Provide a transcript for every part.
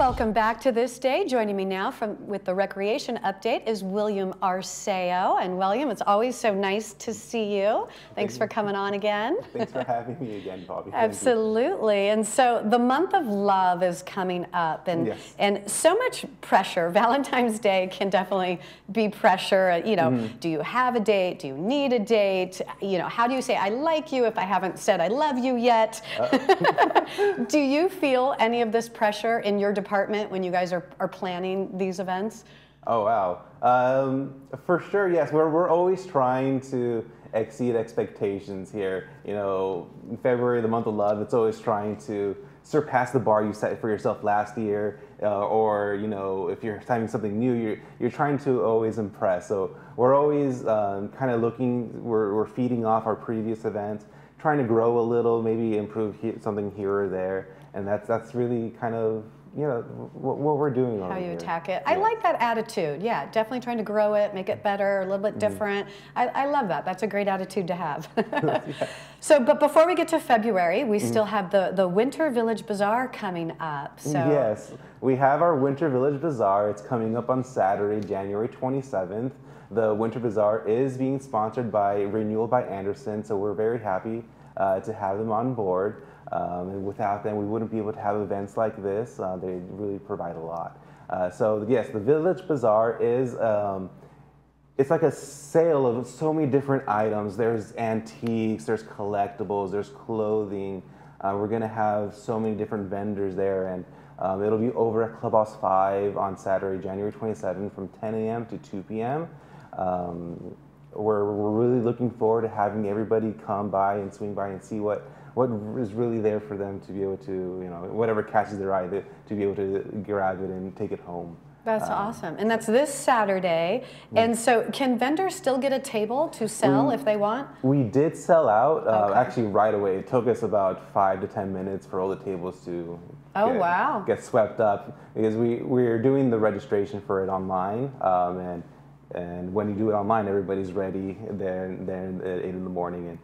Welcome back to This Day. Joining me now with the recreation update is William Arceo. And William, it's always so nice to see you. Thanks for coming on again. Thanks for having me again, Bobby. Absolutely. And so the month of love is coming up, and yes. and so much pressure. Valentine's Day can definitely be pressure. You know, do you have a date? Do you need a date? You know, how do you say I like you if I haven't said I love you yet? Do you feel any of this pressure in your department when you guys are planning these events? Oh, wow. For sure, yes. We're always trying to exceed expectations here. You know, in February, the month of love, it's always trying to surpass the bar you set for yourself last year, or, you know, if you're having something new, you're trying to always impress. So we're always kind of looking, we're feeding off our previous events, trying to grow a little, maybe improve something here or there, and that's really kind of, you know, what we're doing over How you here. attack it. Yeah. I like that attitude. Yeah, definitely trying to grow it, make it better, a little bit different. I love that. That's a great attitude to have. Yeah. So, but before we get to February, we still have the Winter Village Bazaar coming up. So Yes, we have our Winter Village Bazaar. It's coming up on Saturday, January 27th. The Winter Bazaar is being sponsored by Renewal by Anderson, so we're very happy to have them on board. And without them, we wouldn't be able to have events like this. They really provide a lot. So yes, the Village Bazaar is, it's like a sale of so many different items. There's antiques, there's collectibles, there's clothing. We're gonna have so many different vendors there, and it'll be over at Clubhouse 5 on Saturday, January 27th from 10 a.m. to 2 p.m. We're really looking forward to having everybody come by and swing by and see what is really there for them to be able to, you know, whatever catches their eye, to be able to grab it and take it home. that's awesome. And that's this Saturday. And so can vendors still get a table to sell if they want? We did sell out Okay. actually right away. It took us about 5 to 10 minutes for all the tables to get swept up, because we're doing the registration for it online, and when you do it online, everybody's ready there at 8 in the morning and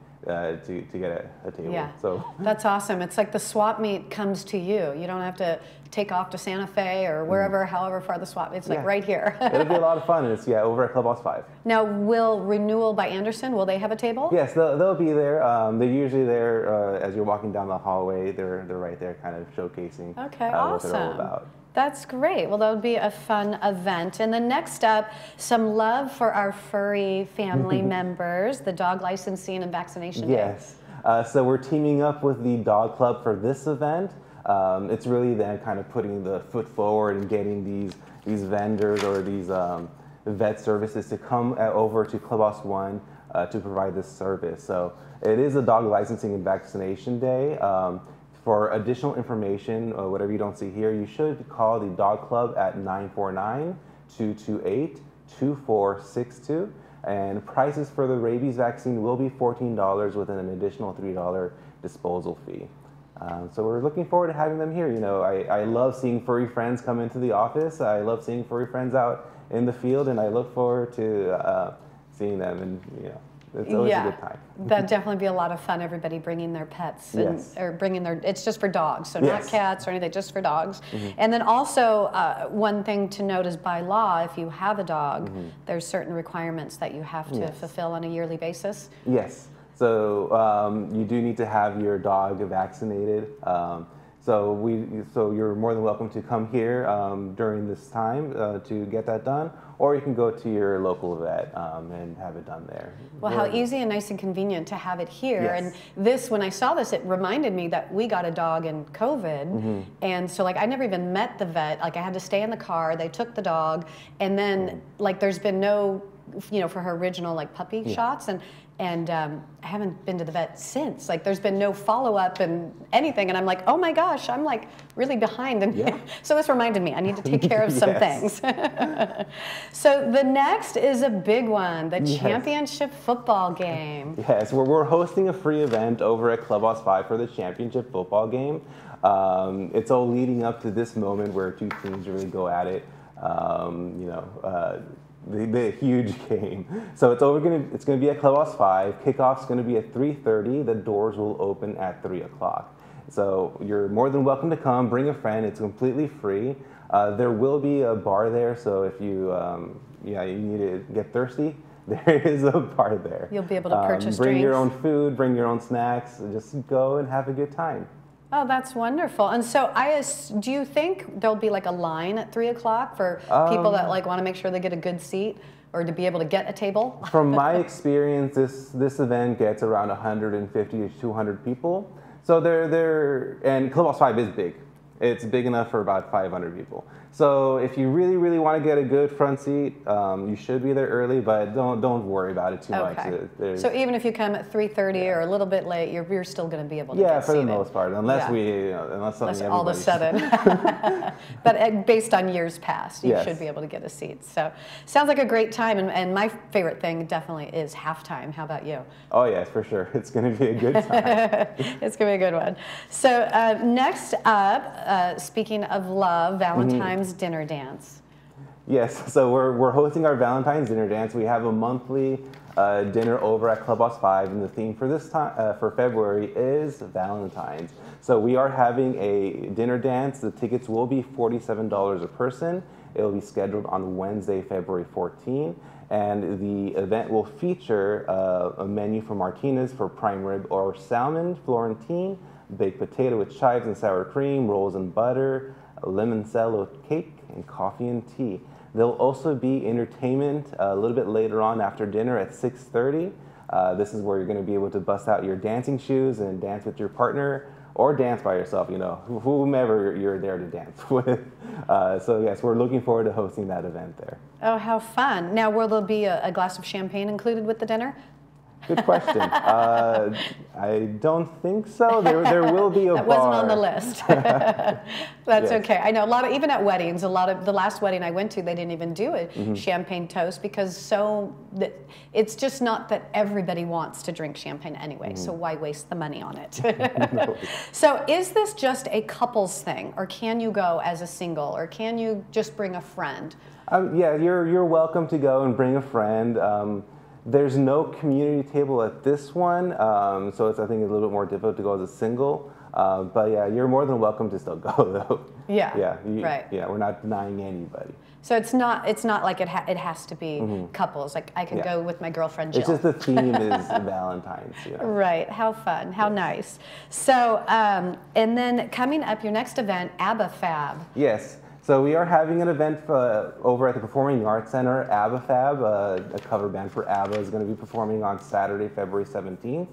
to get a table. Yeah, so that's awesome. It's like the swap meet comes to you. You don't have to take off to Santa Fe or wherever, however far the swap. It's like right here. It'll be a lot of fun. It's over at Clubhouse 5. Now, will Renewal by Anderson, will they have a table? Yes, they'll be there. They're usually there as you're walking down the hallway. They're right there, kind of showcasing Okay, what they're all awesome. about. That's great. Well, that would be a fun event. And then next up, some love for our furry family members, the dog licensing and vaccination day. Yes. So we're teaming up with the dog club for this event. It's really them kind of putting the foot forward and getting these vendors or these vet services to come over to Clubhouse 1 to provide this service. So it is a dog licensing and vaccination day. For additional information, whatever you don't see here, you should call the dog club at 949-228-2462. And prices for the rabies vaccine will be $14 with an additional $3 disposal fee. So we're looking forward to having them here. You know, I love seeing furry friends come into the office. I love seeing furry friends out in the field, and I look forward to seeing them, and, you know, it's always a good time. That'd definitely be a lot of fun, everybody bringing their pets, and, or bringing their, it's just for dogs, so not cats or anything, just for dogs. And then also, one thing to note is by law, if you have a dog, there's certain requirements that you have to fulfill on a yearly basis. Yes, so you do need to have your dog vaccinated. So you're more than welcome to come here during this time to get that done, or you can go to your local vet and have it done there. Well, how easy and nice and convenient to have it here. Yes. And this, when I saw this, it reminded me that we got a dog in COVID. And so like I never even met the vet. Like I had to stay in the car, they took the dog, and then like there's been no, you know, for her original like puppy shots, and I haven't been to the vet since. Like there's been no follow-up and anything, and I'm like, oh my gosh, I'm like really behind. And so this reminded me, I need to take care of some things. So the next is a big one, the championship football game. Yes, we're hosting a free event over at Clubhouse 5 for the championship football game. It's all leading up to this moment where two teams really go at it. You know, the huge game. So it's gonna be at Clubhouse 5. Kickoff's gonna be at 3:30. The doors will open at 3 o'clock. So you're more than welcome to come, bring a friend, it's completely free. There will be a bar there, so if you, you need to get thirsty, there is a bar there. You'll be able to purchase bring drinks. your own food, bring your own snacks, just go and have a good time. Oh, that's wonderful. And so do you think there'll be like a line at 3 o'clock for people that like want to make sure they get a good seat or to be able to get a table? From my experience, this event gets around 150 to 200 people. So and Clubhouse 5 is big. It's big enough for about 500 people. So if you really, really want to get a good front seat, you should be there early, but don't worry about it too much. So even if you come at 3:30 or a little bit late, you're still going to be able to get for seated. the most part, unless unless all of a sudden. But based on years past, you should be able to get a seat. So sounds like a great time. And my favorite thing definitely is halftime. How about you? Oh yes, for sure. It's going to be a good time. It's going to be a good one. So next up, speaking of love, Valentine's dinner dance. Yes, so we're hosting our Valentine's dinner dance. We have a monthly dinner over at Clubhouse 5, and the theme for this time for February is Valentine's. So we are having a dinner dance. The tickets will be $47 a person. It will be scheduled on Wednesday, February 14, and the event will feature a menu from Martinez for prime rib or salmon, Florentine, baked potato with chives and sour cream, rolls and butter, a limoncello cake, and coffee and tea. There'll also be entertainment a little bit later on after dinner at 6:30. This is where you're going to be able to bust out your dancing shoes and dance with your partner or dance by yourself, whomever you're there to dance with. So yes, we're looking forward to hosting that event there. Oh, how fun. Now, will there be a glass of champagne included with the dinner? Good question. I don't think so. There will be a bar. That wasn't on the list. That's okay. I know even at weddings, the last wedding I went to, they didn't even do a champagne toast because it's just not that everybody wants to drink champagne anyway. So why waste the money on it? No. So is this just a couples thing, or can you go as a single, or can you just bring a friend? Yeah, you're welcome to go and bring a friend. There's no community table at this one, so I think it's a little bit more difficult to go as a single. But yeah, you're more than welcome to still go though. Yeah. Right. Yeah, we're not denying anybody. So it's not like it has to be couples. Like I could go with my girlfriend Jill. It's just the theme is Valentine's. Right. How fun. How nice. So and then coming up, your next event, ABBA Fab. Yes. So we are having an event over at the Performing Arts Center. ABBA Fab, a cover band for ABBA, is going to be performing on Saturday, February 17th.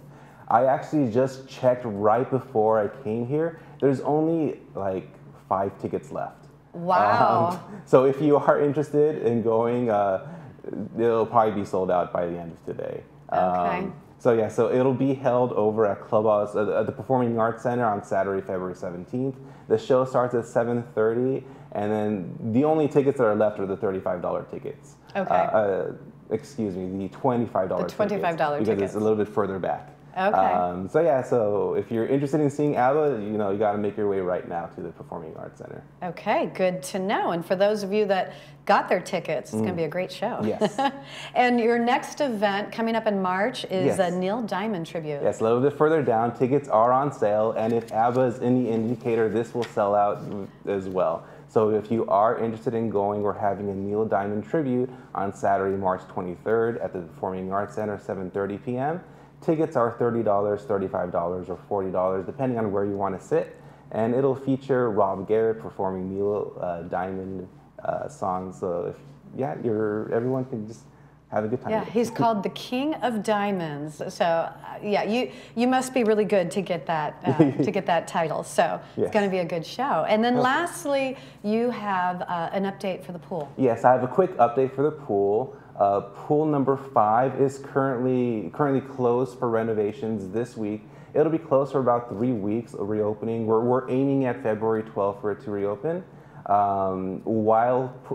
I actually just checked right before I came here. There's only like 5 tickets left. Wow. So if you are interested in going, it'll probably be sold out by the end of today. Okay. So it'll be held over at Clubhouse at the Performing Arts Center on Saturday, February 17th. The show starts at 7:30, and then the only tickets that are left are the $35 tickets. Okay. Excuse me, the $25 tickets. Because it's a little bit further back. Okay. So if you're interested in seeing ABBA, you got to make your way right now to the Performing Arts Center. Okay, good to know. And for those of you that got their tickets, it's going to be a great show. Yes. And your next event coming up in March is a Neil Diamond tribute. Yes, a little bit further down. Tickets are on sale, and if ABBA is any indicator, this will sell out as well. So if you are interested in going, we're having a Neil Diamond tribute on Saturday, March 23rd at the Performing Arts Center, 7:30 p.m. Tickets are $30, $35, or $40, depending on where you want to sit. And it'll feature Rob Garrett performing Neil Diamond songs. So everyone can just have a good time. Yeah, he's called the King of Diamonds. So you must be really good to get that title. So it's going to be a good show. And then lastly, you have an update for the pool. Yes, I have a quick update for the pool. Pool number 5 is currently closed for renovations this week. It'll be closed for about 3 weeks of reopening. We're aiming at February 12th for it to reopen.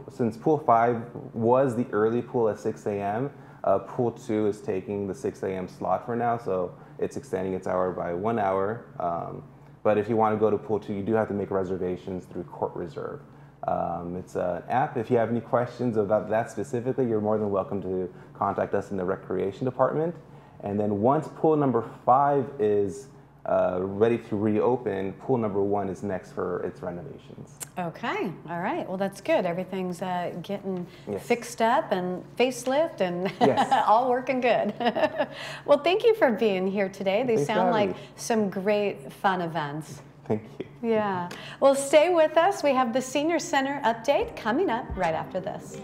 Since Pool 5 was the early pool at 6 a.m., Pool 2 is taking the 6 a.m. slot for now, so it's extending its hour by 1 hour. But if you want to go to Pool 2, you do have to make reservations through Court Reserve. It's an app. If you have any questions about that specifically, you're more than welcome to contact us in the Recreation Department. And then once pool number 5 is ready to reopen. Pool number 1 is next for its renovations. Okay, all right. Well, that's good. Everything's getting Yes. fixed up and facelift and Yes. all working good. Well, thank you for being here today. They Thanks for sound having like me. some great fun events. Thank you. Yeah. Well, stay with us. We have the Senior Center update coming up right after this.